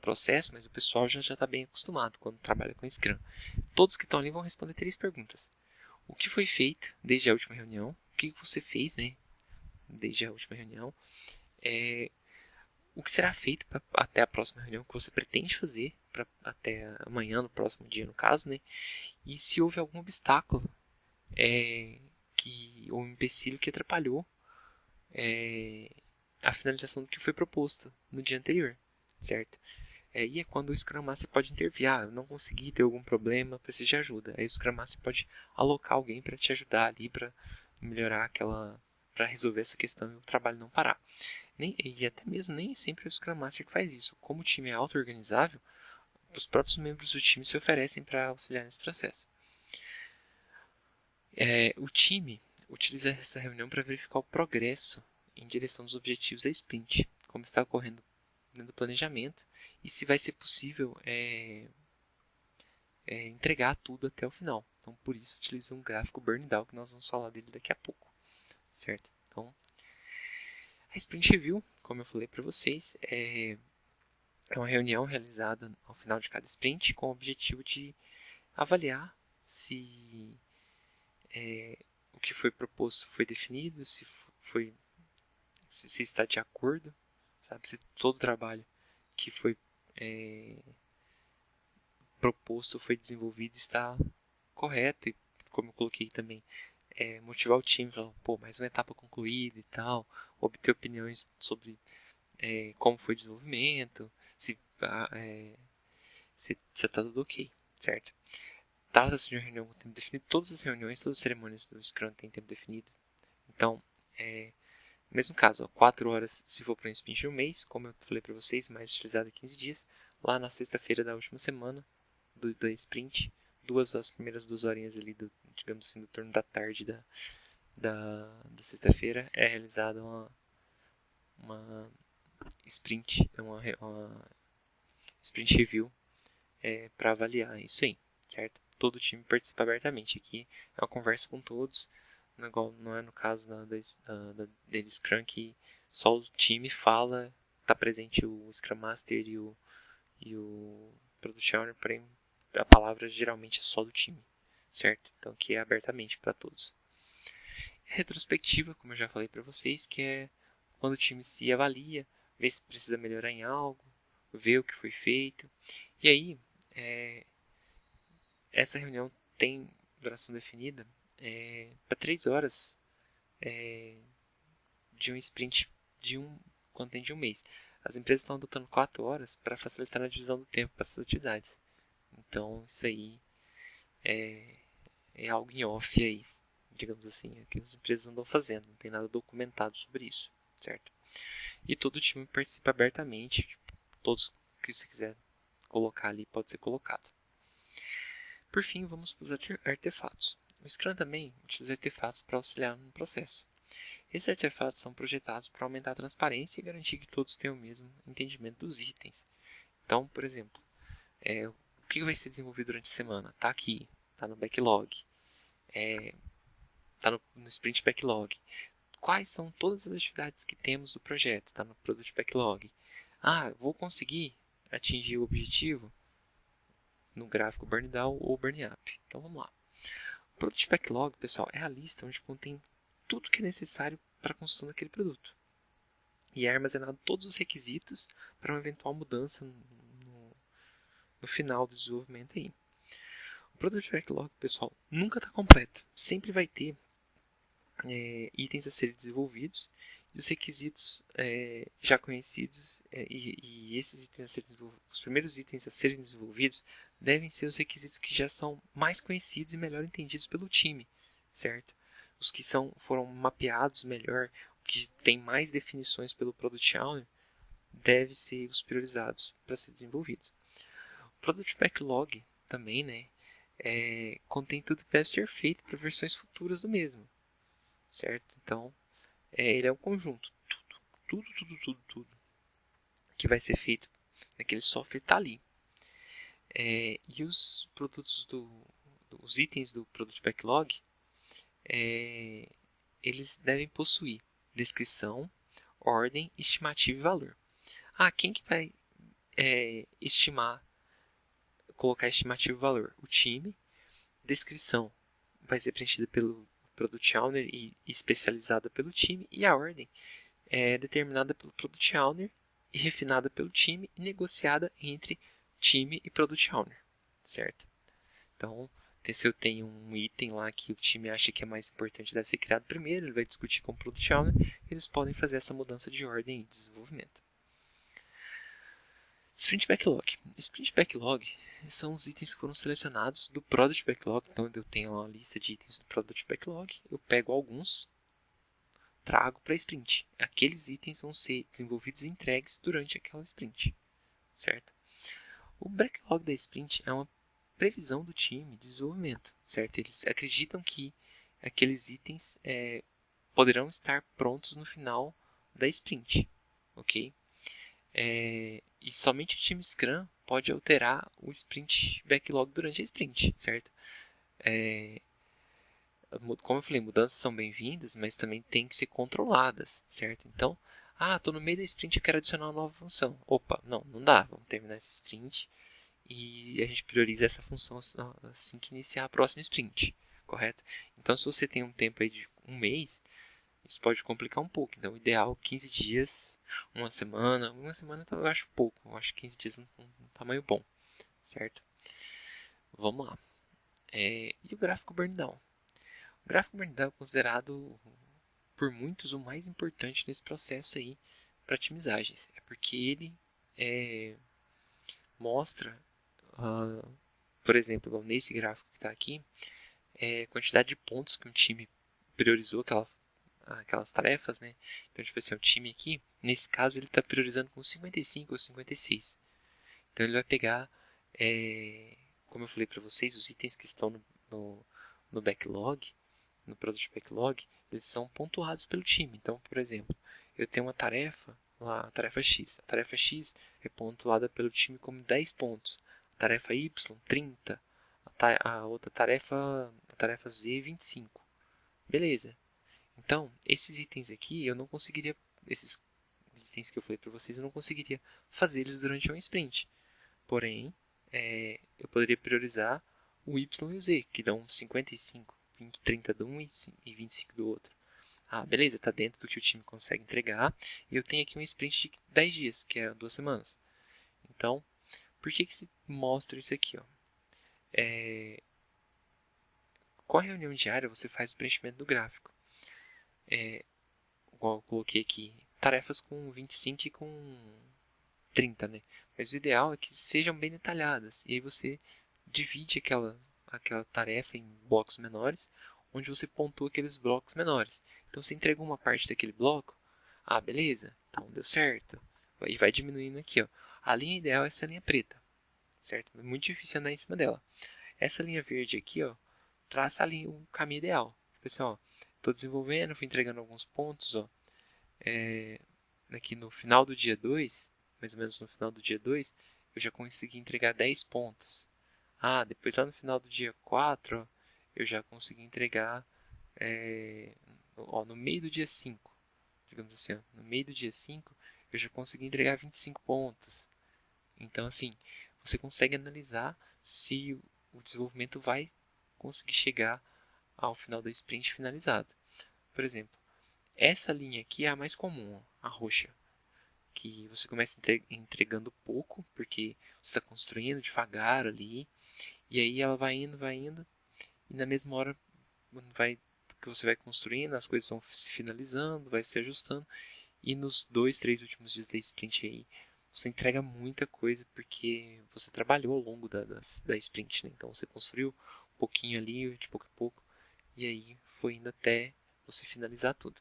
processo, mas o pessoal já está bem acostumado quando trabalha com Scrum. Todos que estão ali vão responder 3 perguntas. O que foi feito desde a última reunião? O que você fez, né? Desde a última reunião? O que será feito até a próxima reunião? O que você pretende fazer até amanhã, no próximo dia, no caso, né? E se houve algum obstáculo ou um empecilho que atrapalhou a finalização do que foi proposto no dia anterior, certo? E é quando o Scrum Master pode intervir. Eu não consegui, ter algum problema, preciso de ajuda. Aí o Scrum Master pode alocar alguém para te ajudar ali, para melhorar para resolver essa questão e o trabalho não parar. E até mesmo nem sempre é o Scrum Master que faz isso. Como o time é auto-organizável, os próprios membros do time se oferecem para auxiliar nesse processo. O time utiliza essa reunião para verificar o progresso em direção dos objetivos da sprint, como está ocorrendo do planejamento e se vai ser possível entregar tudo até o final. Então, por isso, utiliza um gráfico burn down, que nós vamos falar dele daqui a pouco, certo? Então, a Sprint Review, como eu falei para vocês, é uma reunião realizada ao final de cada sprint com o objetivo de avaliar se o que foi proposto foi definido, se está de acordo, sabe? Se todo o trabalho que foi proposto foi desenvolvido está correto. E como eu coloquei também, motivar o time, falar, mais uma etapa concluída e tal, obter opiniões sobre como foi o desenvolvimento, se está tudo ok, certo? Trata-se de uma reunião com tempo definido. Todas as reuniões, todas as cerimônias do Scrum têm tempo definido. Então, no mesmo caso, 4 horas se for para um sprint de um mês, como eu falei para vocês, mais utilizado 15 dias. Lá na sexta-feira da última semana do sprint, as primeiras 2 horinhas ali, digamos assim, do turno da tarde da sexta-feira, é realizada uma sprint, uma sprint review para avaliar isso aí, certo? Todo o time participa abertamente. Aqui é uma conversa com todos, não é no caso da Daily Scrum que só o time fala, está presente o Scrum Master e o Product Owner, porém a palavra geralmente é só do time, certo? Então aqui é abertamente para todos. Retrospectiva, como eu já falei para vocês, que é quando o time se avalia, vê se precisa melhorar em algo, vê o que foi feito. E aí, essa reunião tem duração definida para 3 horas de um sprint quando tem de um mês. As empresas estão adotando 4 horas para facilitar a divisão do tempo para essas atividades. Então, isso aí é algo em off aí, digamos assim, que as empresas andam fazendo. Não tem nada documentado sobre isso, certo? E todo o time participa abertamente. Tipo, todos que você quiser colocar ali pode ser colocado. Por fim, vamos para os artefatos. O Scrum também utiliza artefatos para auxiliar no processo. Esses artefatos são projetados para aumentar a transparência e garantir que todos tenham o mesmo entendimento dos itens. Então, por exemplo, o que vai ser desenvolvido durante a semana? Está aqui, está no backlog, está no sprint backlog. Quais são todas as atividades que temos do projeto? Está no product backlog. Vou conseguir atingir o objetivo no gráfico burn down ou burn up. Então vamos lá. O product backlog, pessoal, é a lista onde contém tudo que é necessário para a construção daquele produto. E é armazenado todos os requisitos para uma eventual mudança no final do desenvolvimento aí. O product backlog, pessoal, nunca está completo. Sempre vai ter itens a serem desenvolvidos e os requisitos já conhecidos e esses itens a serem os primeiros itens a serem desenvolvidos devem ser os requisitos que já são mais conhecidos e melhor entendidos pelo time, certo? Os que foram mapeados melhor, que tem mais definições pelo Product Owner, devem ser os priorizados para ser desenvolvidos. O Product Backlog também, contém tudo que deve ser feito para versões futuras do mesmo, certo? Então, ele é um conjunto, tudo que vai ser feito naquele software está ali. E os produtos os itens do Product Backlog, eles devem possuir descrição, ordem, estimativa e valor. Quem que vai colocar estimativa e valor? O time. Descrição vai ser preenchida pelo Product Owner e especializada pelo time. E a ordem é determinada pelo Product Owner e refinada pelo time e negociada entre time e Product Owner, certo? Então, se eu tenho um item lá que o time acha que é mais importante, deve ser criado primeiro, ele vai discutir com o Product Owner e eles podem fazer essa mudança de ordem e desenvolvimento. Sprint Backlog. Sprint Backlog são os itens que foram selecionados do Product Backlog. Então, eu tenho lá uma lista de itens do Product Backlog, eu pego alguns, trago para a sprint. Aqueles itens vão ser desenvolvidos e entregues durante aquela sprint, certo? O backlog da sprint é uma previsão do time de desenvolvimento, certo? Eles acreditam que aqueles itens poderão estar prontos no final da sprint, ok? E somente o time Scrum pode alterar o sprint backlog durante a sprint, certo? Como eu falei, mudanças são bem-vindas, mas também têm que ser controladas, certo? Então, estou no meio da sprint e quero adicionar uma nova função. Opa, não dá. Vamos terminar essa sprint e a gente prioriza essa função assim que iniciar a próxima sprint, correto? Então, se você tem um tempo aí de um mês, isso pode complicar um pouco. Então, o ideal 15 dias, uma semana eu acho pouco, eu acho 15 dias um tamanho bom, certo? Vamos lá. E o gráfico burn down? O gráfico burn down é considerado por muitos o mais importante nesse processo aí para otimizagens. É porque ele mostra, por exemplo, igual nesse gráfico que está aqui, a quantidade de pontos que um time priorizou aquelas tarefas, né? Então, tipo assim, o time aqui, nesse caso, ele está priorizando com 55 ou 56. Então, ele vai pegar, como eu falei para vocês, os itens que estão no backlog, no Product Backlog, eles são pontuados pelo time. Então, por exemplo, eu tenho uma tarefa, lá, a tarefa X. A tarefa X é pontuada pelo time como 10 pontos. A tarefa Y, 30. A outra tarefa, a tarefa Z, 25. Beleza. Então, esses itens aqui, eu não conseguiria, esses itens que eu falei para vocês, eu não conseguiria fazer eles durante um sprint. Porém, eu poderia priorizar o Y e o Z, que dão 55. 30 de um e 25 do outro. Ah, beleza, está dentro do que o time consegue entregar. E eu tenho aqui um sprint de 10 dias, que é 2 semanas. Então, por que se mostra isso aqui? Ó? Com a reunião diária, você faz o preenchimento do gráfico. Igual eu coloquei aqui, tarefas com 25 e com 30, né? Mas o ideal é que sejam bem detalhadas. E aí você divide aquela tarefa em blocos menores, onde você pontua aqueles blocos menores. Então, você entregou uma parte daquele bloco, beleza, então deu certo. E vai diminuindo aqui, ó. A linha ideal é essa linha preta, certo? É muito difícil andar em cima dela. Essa linha verde aqui, ó, traça o caminho ideal. Tipo assim, ó, estou desenvolvendo, fui entregando alguns pontos, ó. Aqui no final do dia 2, mais ou menos no final do dia 2, eu já consegui entregar 10 pontos. Depois lá no final do dia 4, ó, eu já consegui entregar no meio do dia 5, digamos assim, ó, no meio do dia 5, eu já consegui entregar 25 pontos. Então, assim, você consegue analisar se o desenvolvimento vai conseguir chegar ao final da sprint finalizado. Por exemplo, essa linha aqui é a mais comum, ó, a roxa, que você começa entregando pouco, porque você está construindo devagar ali, e aí ela vai indo, e na mesma hora que você vai construindo, as coisas vão se finalizando, vai se ajustando, e nos 2, 3 últimos dias da sprint aí, você entrega muita coisa, porque você trabalhou ao longo da sprint, né? Então você construiu um pouquinho ali, de pouco a pouco, e aí foi indo até você finalizar tudo.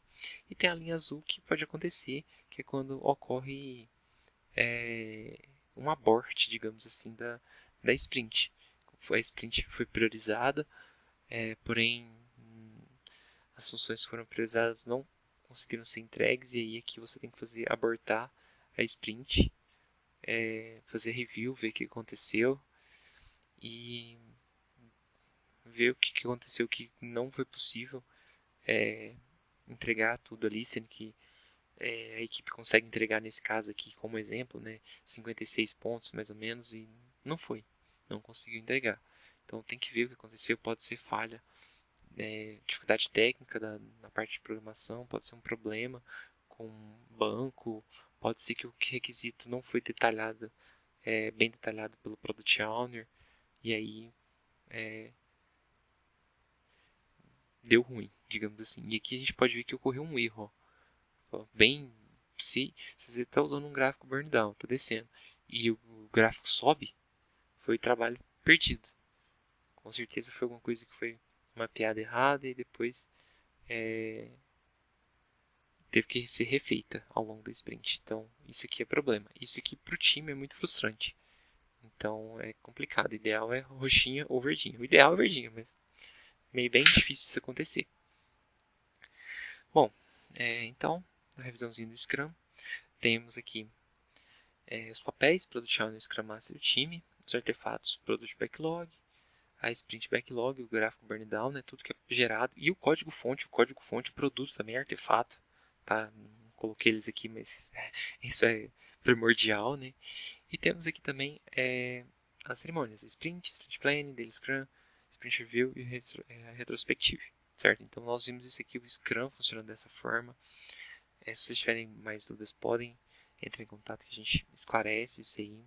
E tem a linha azul que pode acontecer, que é quando ocorre um abort, digamos assim, da sprint. A sprint foi priorizada, porém as funções que foram priorizadas não conseguiram ser entregues, e aí aqui você tem que abortar a sprint, fazer review, ver o que aconteceu e ver o que aconteceu, o que não foi possível entregar tudo ali, sendo que a equipe consegue entregar nesse caso aqui como exemplo, né, 56 pontos mais ou menos, e não conseguiu entregar. Então tem que ver o que aconteceu, pode ser falha, dificuldade técnica na parte de programação, pode ser um problema com banco, pode ser que o requisito não foi detalhado, bem detalhado pelo Product Owner, e aí deu ruim, digamos assim. E aqui a gente pode ver que ocorreu um erro, ó. Bem, se você está usando um gráfico burn down, está descendo, e o gráfico sobe, foi trabalho perdido. Com certeza foi alguma coisa que foi mapeada errada e depois teve que ser refeita ao longo da sprint. Então, isso aqui é problema. Isso aqui para o time é muito frustrante. Então, é complicado. O ideal é roxinha ou verdinha. O ideal é verdinha, mas meio bem difícil isso acontecer. Bom, então, na revisãozinha do Scrum, temos aqui os papéis, Product Owner, Scrum Master e o time, os artefatos, Product Backlog, a Sprint Backlog, o gráfico Burn Down, né, tudo que é gerado, e o código-fonte, o produto também é artefato, tá? Não coloquei eles aqui, mas isso é primordial, né? E temos aqui também as cerimônias, Sprint, Sprint Planning, Daily Scrum, Sprint Review e Retrospective, certo? Então nós vimos isso aqui, o Scrum funciona dessa forma. Se vocês tiverem mais dúvidas, podem entrar em contato que a gente esclarece isso aí.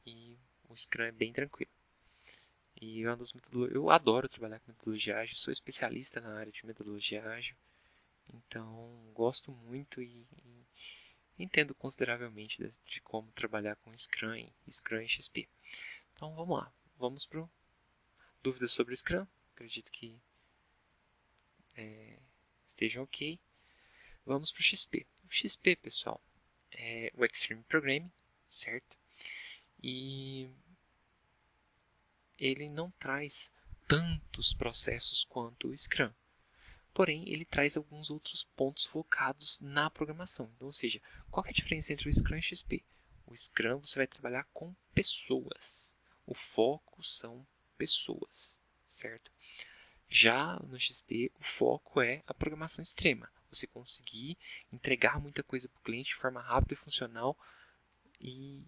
E o Scrum é bem tranquilo. E eu adoro trabalhar com metodologia ágil, sou especialista na área de metodologia ágil. Então gosto muito e entendo consideravelmente de como trabalhar com Scrum e XP. Então vamos lá, vamos para dúvidas sobre o Scrum. Acredito que estejam ok. Vamos para o XP. O XP, pessoal, é o Extreme Programming, certo? E ele não traz tantos processos quanto o Scrum. Porém, ele traz alguns outros pontos focados na programação. Então, ou seja, qual é a diferença entre o Scrum e o XP? O Scrum você vai trabalhar com pessoas. O foco são pessoas, certo? Já no XP, o foco é a programação extrema. Você conseguir entregar muita coisa para o cliente de forma rápida e funcional e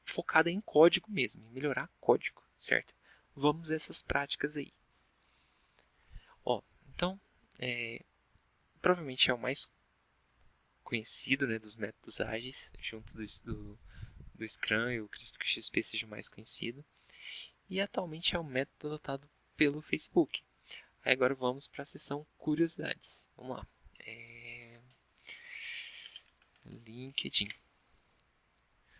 focada em código mesmo, em melhorar código, certo? Vamos a essas práticas aí. Então, provavelmente é o mais conhecido, né, dos métodos ágeis, junto do Scrum. Eu acredito que o XP seja o mais conhecido. E atualmente é o método adotado pelo Facebook. Aí agora vamos para a seção curiosidades. Vamos lá. LinkedIn.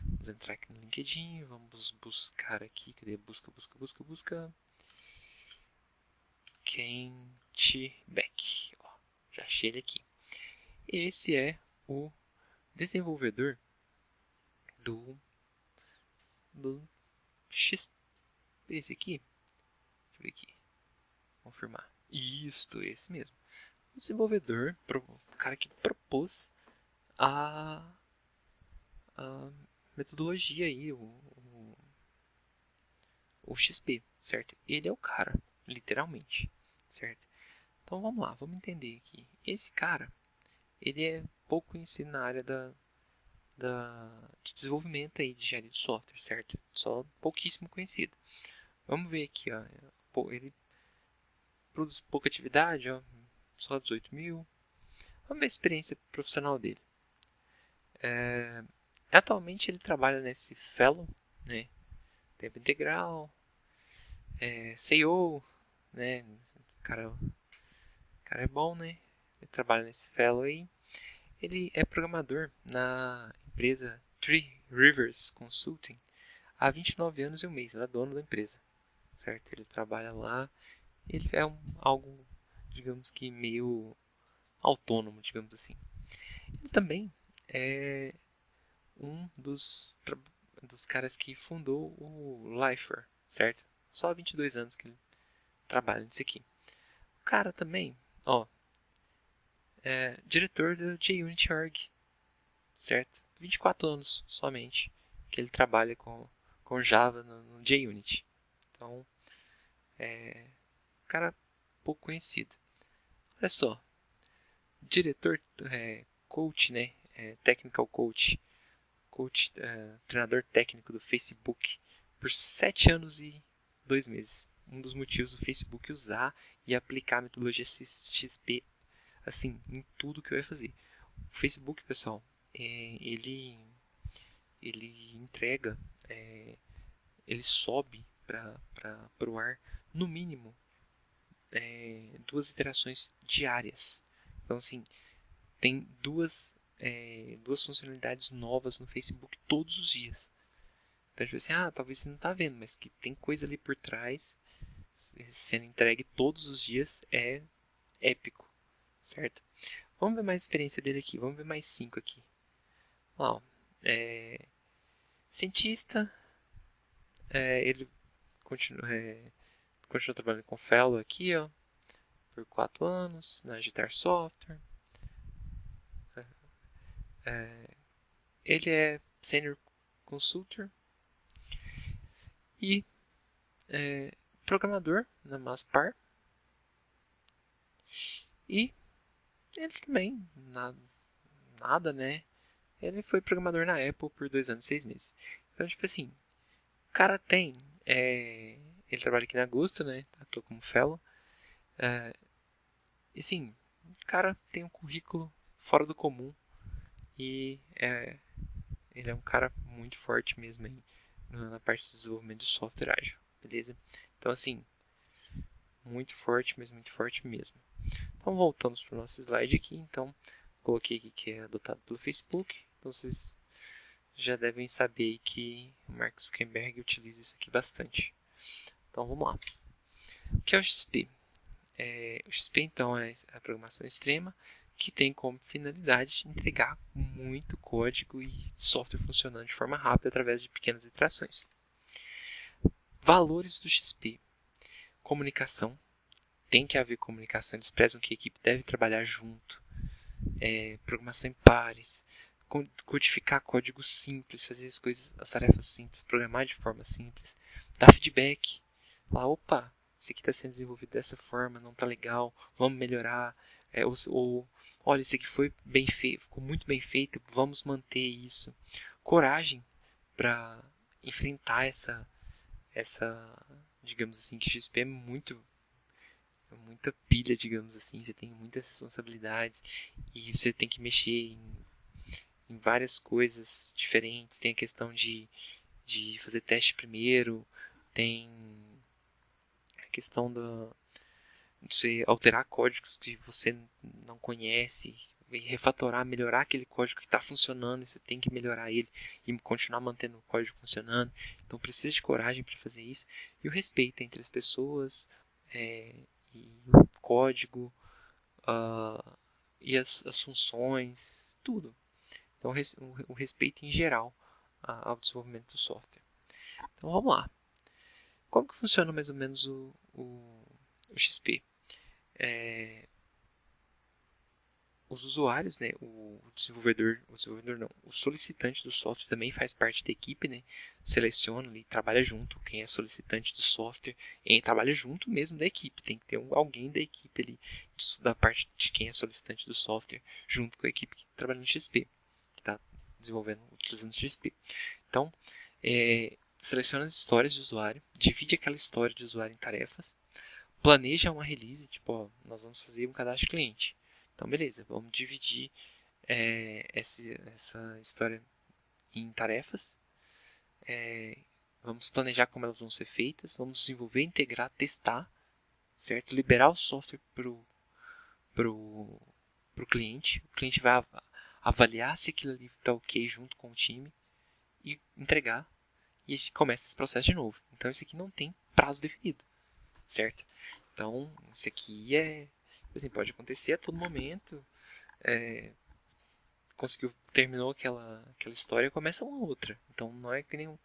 Vamos entrar aqui no LinkedIn. Vamos buscar aqui. Cadê? Busca. Kent Beck. Ó, já achei ele aqui. Esse é o desenvolvedor do XP. Esse aqui. Deixa eu ver aqui. Confirmar. Esse mesmo. O desenvolvedor, o cara que propôs a metodologia aí, o XP, certo? Ele é o cara, literalmente, certo? Então vamos lá, vamos entender aqui. Esse cara, ele é pouco conhecido na área de desenvolvimento aí, de engenharia de software, certo? Só pouquíssimo conhecido. Vamos ver aqui, ó, ele produz pouca atividade, ó, só 18 mil. Vamos ver a experiência profissional dele. Atualmente ele trabalha nesse Fellow, né, tempo integral, CEO, né, o cara é bom, né, ele trabalha nesse Fellow aí. Ele é programador na empresa Three Rivers Consulting há 29 anos e um mês. Ele é dono da empresa, certo? Ele trabalha lá. Ele é algo, digamos que meio autônomo, digamos assim. Ele também é um dos caras que fundou o Lifer, certo? Só há 22 anos que ele trabalha nisso aqui. O cara também, ó, é diretor do JUnity.org, certo? 24 anos somente que ele trabalha com Java no JUnity. Então, cara pouco conhecido. Olha só, diretor, coach, né? Technical coach, treinador técnico do Facebook por 7 anos e 2 meses. Um dos motivos do Facebook usar e aplicar a metodologia XP assim, em tudo que vai fazer. O Facebook, pessoal, ele entrega, ele sobe para o ar no mínimo 2 iterações diárias. Então, assim, tem duas funcionalidades novas no Facebook todos os dias. Então, tipo assim, talvez você não está vendo, mas que tem coisa ali por trás sendo entregue todos os dias é épico, certo? Vamos ver mais a experiência dele aqui. Vamos ver mais 5 aqui. Ó, cientista, ele continua trabalhando com Fellow aqui, ó, por 4 anos, na Agitar Software. Ele é Senior Consultor e programador na Maspar. E ele também, nada, né? Ele foi programador na Apple por 2 anos e 6 meses. Então, tipo assim, cara tem, ele trabalha aqui na Gusto, né? Atua como fellow. E assim, o cara tem um currículo fora do comum e ele é um cara muito forte mesmo aí na parte de desenvolvimento de software ágil, beleza? Então assim, muito forte, mas muito forte mesmo. Então voltamos para o nosso slide aqui. Então coloquei aqui que é adotado pelo Facebook. Então vocês já devem saber que o Mark Zuckerberg utiliza isso aqui bastante. Então vamos lá. O que é o XP? O XP então é a programação extrema que tem como finalidade entregar muito código e software funcionando de forma rápida através de pequenas iterações. Valores do XP. Comunicação. Tem que haver comunicação. Eles prezam que a equipe deve trabalhar junto. Programação em pares. Codificar código simples. Fazer as tarefas simples. Programar de forma simples. Dar feedback. Falar, opa, isso aqui está sendo desenvolvido dessa forma, não está legal, vamos melhorar. Olha, isso aqui foi bem feito, ficou muito bem feito, vamos manter isso. Coragem para enfrentar essa, digamos assim, que XP é muita pilha, digamos assim, você tem muitas responsabilidades e você tem que mexer em várias coisas diferentes. Tem a questão de fazer teste primeiro, tem a questão de alterar códigos que você não conhece, refatorar, melhorar aquele código que está funcionando, e você tem que melhorar ele e continuar mantendo o código funcionando. Então precisa de coragem para fazer isso. E o respeito entre as pessoas, e o código, e as funções, tudo. Então o respeito em geral ao desenvolvimento do software. Então vamos lá. Como que funciona mais ou menos o XP? Os usuários, né, o solicitante do software também faz parte da equipe, né, seleciona ali, trabalha junto, quem é solicitante do software, trabalha junto mesmo da equipe, tem que ter alguém da equipe ali, da parte de quem é solicitante do software, junto com a equipe que trabalha no XP, que está desenvolvendo, utilizando o XP. Então, seleciona as histórias de usuário, divide aquela história de usuário em tarefas, planeja uma release, tipo, ó, nós vamos fazer um cadastro de cliente. Então, beleza, vamos dividir essa história em tarefas. Vamos planejar como elas vão ser feitas. Vamos desenvolver, integrar, testar, certo? Liberar o software pro cliente. O cliente vai avaliar se aquilo ali está ok junto com o time e entregar. E a gente começa esse processo de novo. Então, isso aqui não tem prazo definido, certo? Então, isso aqui assim, pode acontecer a todo momento. Terminou aquela história, começa uma outra. Então não é que nem o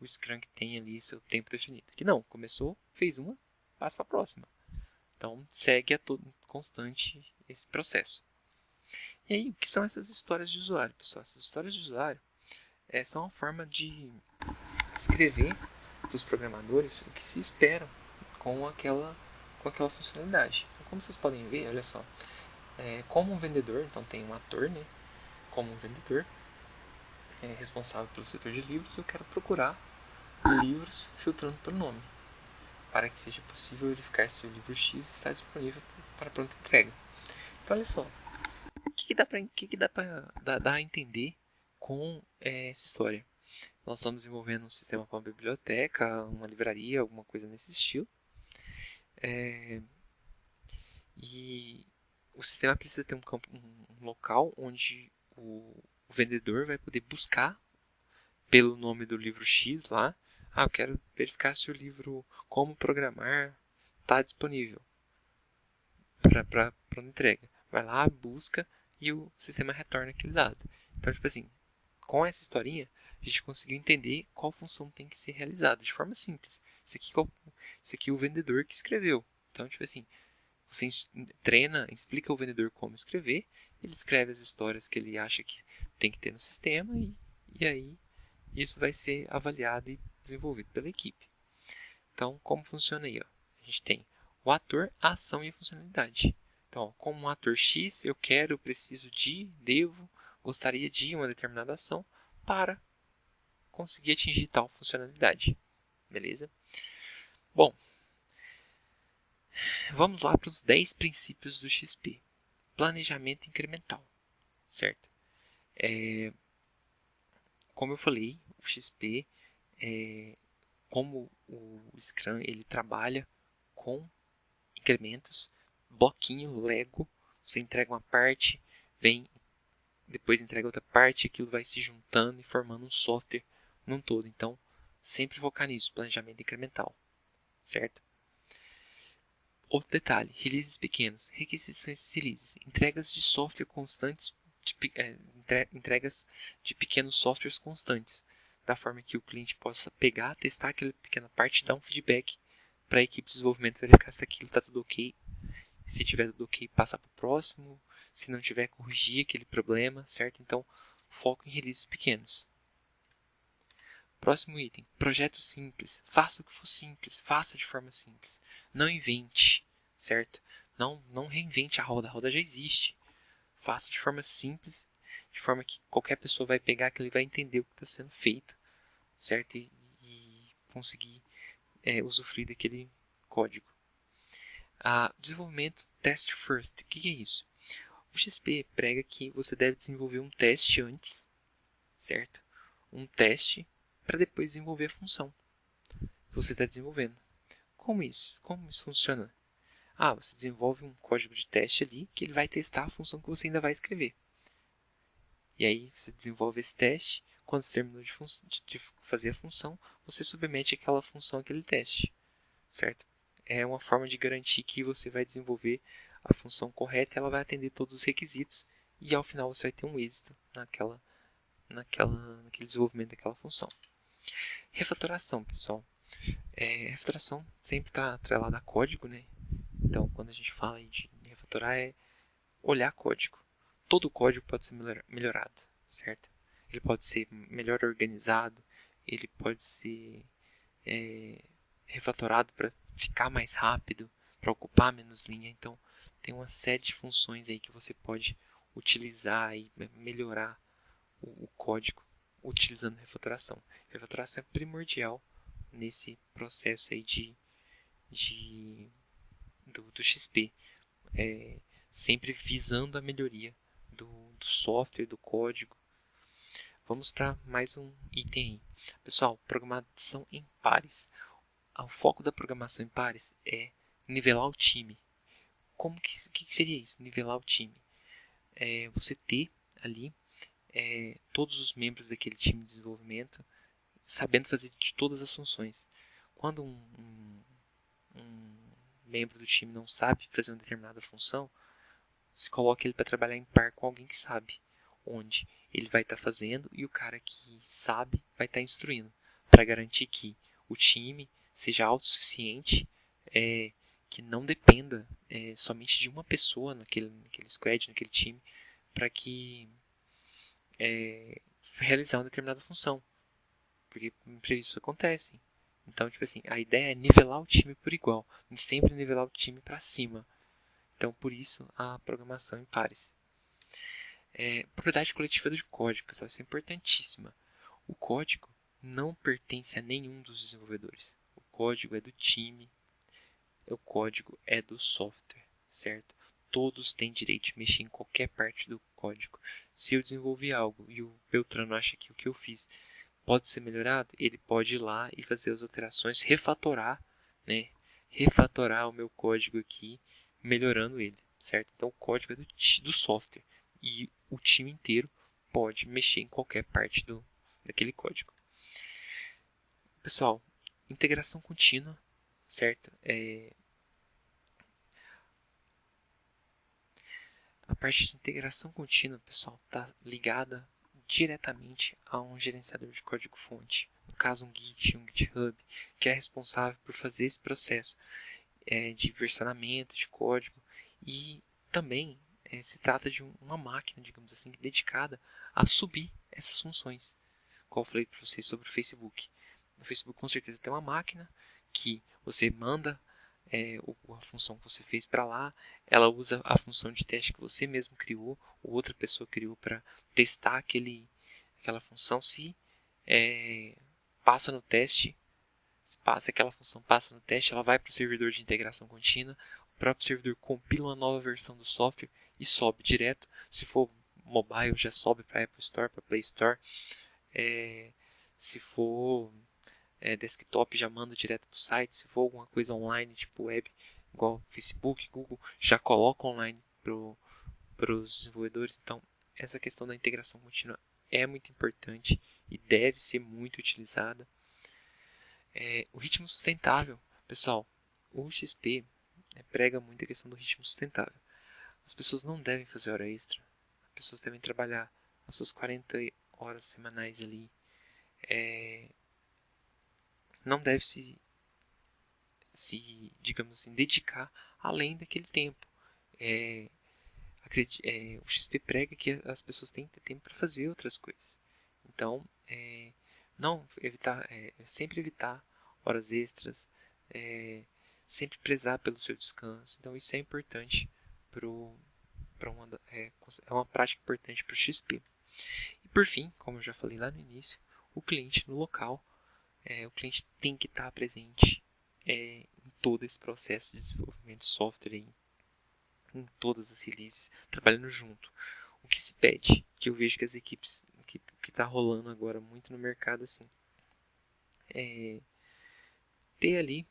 Scrum que tem ali seu tempo definido. Aqui não, começou, fez uma, passa para a próxima. Então segue a todo constante esse processo. E aí, o que são essas histórias de usuário, pessoal? Essas histórias de usuário são uma forma de escrever para os programadores o que se espera com aquela funcionalidade. Então, como vocês podem ver, olha só, como um vendedor, então tem um ator, né? Como um vendedor responsável pelo setor de livros, eu quero procurar livros filtrando por nome, para que seja possível verificar se o livro X está disponível para pronta entrega. Então, olha só, o que dá para dar a entender com essa história? Nós estamos desenvolvendo um sistema com uma biblioteca, uma livraria, alguma coisa nesse estilo. E o sistema precisa ter um local onde o vendedor vai poder buscar pelo nome do livro X lá. Eu quero verificar se o livro Como Programar está disponível para entrega. Vai lá, busca e o sistema retorna aquele dado. Então, tipo assim, com essa historinha, a gente conseguiu entender qual função tem que ser realizada de forma simples. Isso aqui é o vendedor que escreveu. Então, tipo assim, você treina, explica ao vendedor como escrever, ele escreve as histórias que ele acha que tem que ter no sistema e aí isso vai ser avaliado e desenvolvido pela equipe. Então, como funciona aí? Ó? A gente tem o ator, a ação e a funcionalidade. Então, ó, como um ator X, eu quero, preciso de, devo, gostaria de uma determinada ação para conseguir atingir tal funcionalidade. beleza? Bom, vamos lá para os 10 princípios do XP. Planejamento incremental, certo? Como eu falei, o XP, como o Scrum, ele trabalha com incrementos, bloquinho, Lego, você entrega uma parte, depois entrega outra parte, aquilo vai se juntando e formando um software num todo. Então, sempre focar nisso, planejamento incremental, certo? Outro detalhe, releases pequenos, requisições de releases, entregas de software constantes, entregas de pequenos softwares constantes, da forma que o cliente possa pegar, testar aquela pequena parte e dar um feedback para a equipe de desenvolvimento, verificar se aquilo está tudo ok. Se tiver tudo ok, passar para o próximo. Se não tiver, corrigir aquele problema, certo? Então, foco em releases pequenos. Próximo item, projeto simples. Faça o que for simples, faça de forma simples. Não invente, certo? Não reinvente a roda já existe. Faça de forma simples, de forma que qualquer pessoa vai pegar aquilo e vai entender o que está sendo feito, certo? E conseguir usufruir daquele código. Desenvolvimento test first. O que é isso? O XP prega que você deve desenvolver um teste antes, certo? Um teste para depois desenvolver a função que você está desenvolvendo. Como isso? Como isso funciona? Você desenvolve um código de teste ali que ele vai testar a função que você ainda vai escrever. E aí você desenvolve esse teste. Quando você terminou de fazer a função, você submete aquela função àquele teste, certo? É uma forma de garantir que você vai desenvolver a função correta e ela vai atender todos os requisitos e ao final você vai ter um êxito naquele desenvolvimento daquela função. Refatoração, pessoal. Refatoração sempre está atrelada a código, né? Então, quando a gente fala de refatorar, é olhar código. Todo código pode ser melhorado, certo? Ele pode ser melhor organizado, ele pode ser refatorado para ficar mais rápido, para ocupar menos linha. Então, tem uma série de funções aí que você pode utilizar e melhorar o código utilizando refatoração. Refatoração é primordial nesse processo aí do XP, sempre visando a melhoria do software, do código. Vamos para mais um item aí. Pessoal, programação em pares. O foco da programação em pares é nivelar o time. O que seria isso? Nivelar o time. Você ter ali todos os membros daquele time de desenvolvimento sabendo fazer de todas as funções. Quando um membro do time não sabe fazer uma determinada função, se coloca ele para trabalhar em par com alguém que sabe, onde ele vai estar fazendo e o cara que sabe vai estar instruindo, para garantir que o time seja autossuficiente, que não dependa somente de uma pessoa naquele squad, naquele time, para que realizar uma determinada função, porque imprevistos acontecem. Então, tipo assim, a ideia é nivelar o time por igual, e sempre nivelar o time para cima. Então, por isso, a programação em pares. Propriedade coletiva do código, pessoal, isso é importantíssima. O código não pertence a nenhum dos desenvolvedores. O código é do time, o código é do software, certo? Todos têm direito de mexer em qualquer parte do código. Se eu desenvolvi algo e o Beltrano acha que o que eu fiz pode ser melhorado, ele pode ir lá e fazer as alterações, refatorar o meu código aqui, melhorando ele, certo? Então o código é do software e o time inteiro pode mexer em qualquer parte daquele código. Pessoal, integração contínua, certo? A parte de integração contínua, pessoal, está ligada diretamente a um gerenciador de código-fonte, no caso um Git, um GitHub, que é responsável por fazer esse processo de versionamento de código e também se trata de uma máquina, digamos assim, dedicada a subir essas funções, como eu falei para vocês sobre o Facebook. No Facebook com certeza tem uma máquina que você manda a função que você fez para lá, ela usa a função de teste que você mesmo criou, ou outra pessoa criou para testar aquela função. Se passa no teste, Se aquela função passa no teste, ela vai para o servidor de integração contínua, o próprio servidor compila uma nova versão do software e sobe direto. Se for mobile, já sobe para Apple Store, para Play Store. Se for desktop, já manda direto para o site. Se for alguma coisa online, tipo web, igual Facebook, Google, já coloca online para os desenvolvedores. Então, essa questão da integração contínua é muito importante e deve ser muito utilizada. O ritmo sustentável, pessoal, o XP prega muito a questão do ritmo sustentável. As pessoas não devem fazer hora extra, as pessoas devem trabalhar as suas 40 horas semanais ali. Não deve se, digamos assim, dedicar além daquele tempo. O XP prega que as pessoas têm que ter tempo para fazer outras coisas. Então, sempre evitar horas extras, sempre prezar pelo seu descanso. Então, isso é importante é uma prática importante para o XP. E por fim, como eu já falei lá no início, o cliente no local, o cliente tem que estar presente em todo esse processo de desenvolvimento de software, em todas as releases, trabalhando junto. O que se pede, que eu vejo que as equipes, que está rolando agora muito no mercado, assim, ter ali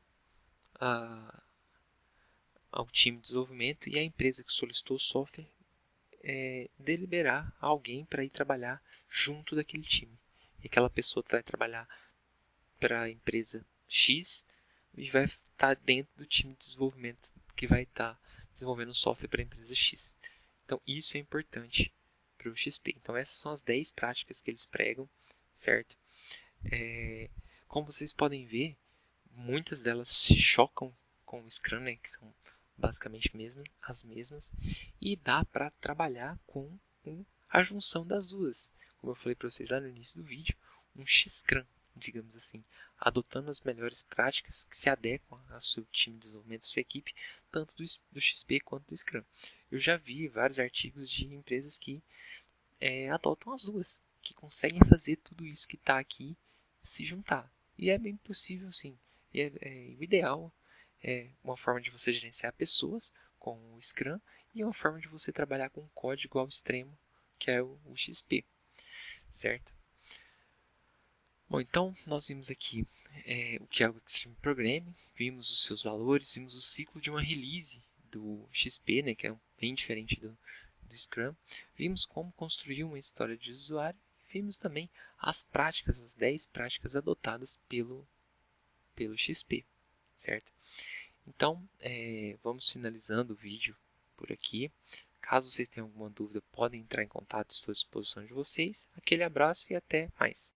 ao time de desenvolvimento e a empresa que solicitou o software deliberar alguém para ir trabalhar junto daquele time. E aquela pessoa vai trabalhar para a empresa X e vai estar dentro do time de desenvolvimento que vai estar desenvolvendo o software para a empresa X. Então, isso é importante para o XP. Então, essas são as 10 práticas que eles pregam, certo? Como vocês podem ver, muitas delas se chocam com o Scrum, né, que são basicamente as mesmas, e dá para trabalhar com a junção das duas. Como eu falei para vocês lá no início do vídeo, um X-Scrum, digamos assim, adotando as melhores práticas que se adequam ao seu time de desenvolvimento, à sua equipe, tanto do XP quanto do Scrum. Eu já vi vários artigos de empresas que adotam as duas, que conseguem fazer tudo isso que está aqui se juntar. E é bem possível, sim. E o ideal é uma forma de você gerenciar pessoas com o Scrum e uma forma de você trabalhar com código ao extremo, que é o XP, certo? Bom, então nós vimos aqui o que é o Extreme Programming, vimos os seus valores, vimos o ciclo de uma release do XP, né, que é bem diferente do Scrum, vimos como construir uma história de usuário e vimos também as 10 práticas adotadas pelo XP, certo? Então, vamos finalizando o vídeo por aqui. Caso vocês tenham alguma dúvida, podem entrar em contato, estou à disposição de vocês. Aquele abraço e até mais!